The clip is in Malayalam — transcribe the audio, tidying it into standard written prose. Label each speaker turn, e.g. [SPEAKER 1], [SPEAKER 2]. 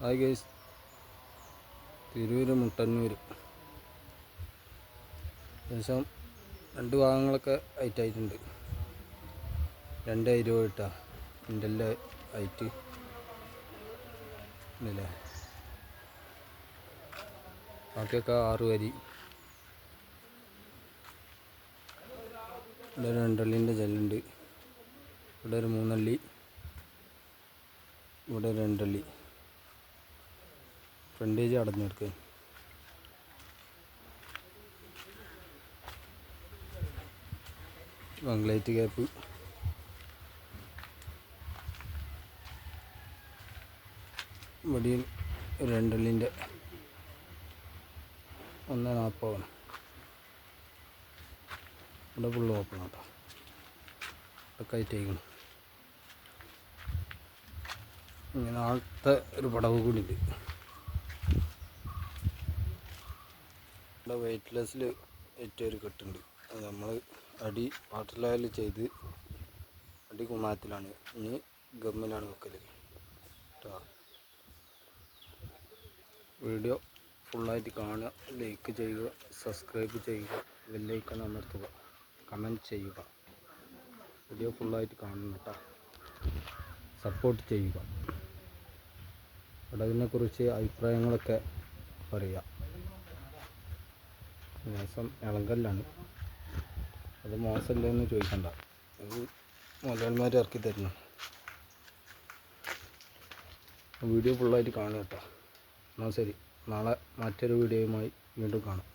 [SPEAKER 1] ഹായ് ഗൈസ്, തിരൂര് മുട്ടന്നൂർ ഏകദേശം 2 ഭാഗങ്ങളൊക്കെ ഹൈറ്റായിട്ടുണ്ട്. 2.20 ഇട്ടാ ഇൻ്റെല്ല ഹൈറ്റ് ഇല്ലേ. ബാക്കിയൊക്കെ 6 വരി. ഇവിടെ ഒരു 2 അള്ളിൻ്റെ ജല്ലുണ്ട്. ഇവിടെ ഒരു 3 അള്ളി, ഇവിടെ 2 അള്ളി. ഫ്രണ്ടേജ് അടഞ്ഞെടുക്കുക. ലൈറ്റ് ഗ്യാപ്പ്, ഇവിടെയും 2 അള്ളിൻ്റെ 1.40. ഇവിടെ ഫുള്ള് ഓപ്പൺ കേട്ടോ. ഒക്കെ ആയിട്ടേക്കണം. ഇങ്ങനെ ആളത്തെ ഒരു പടവ് കൂടി ഉണ്ട്. ഇവിടെ വെയ്റ്റ്ലെസ്സിൽ ഏറ്റവും ഒരു കെട്ടുണ്ട്. അത് നമ്മൾ അടി വാട്ടർ ലെവൽ ചെയ്ത് അടി കുമാരത്തിലാണ്, ഇനി ഗമ്മിലാണ് വെക്കൽ കേട്ടോ. വീഡിയോ ഫുള്ളായിട്ട് കാണുക, ലൈക്ക് ചെയ്യുക, സബ്സ്ക്രൈബ് ചെയ്യുക, ബെല്ലൈക്കൺ അമർത്തുക, കമൻറ്റ് ചെയ്യുക. വീഡിയോ ഫുള്ളായിട്ട് കാണണം കേട്ടോ, സപ്പോർട്ട് ചെയ്യുക. പടവിനെക്കുറിച്ച് അഭിപ്രായങ്ങളൊക്കെ പറയുക. മാസം ഇളങ്കല്ലാണ്, അത് മോശമല്ലെന്ന് ചോദിക്കണ്ട, അത് മുതലാളിമാർ ഇറക്കി തരണം. വീഡിയോ ഫുള്ളായിട്ട് കാണുക കേട്ടോ. എന്നാൽ ശരി, നാളെ മറ്റൊരു വീഡിയോയുമായി വീണ്ടും കാണാം.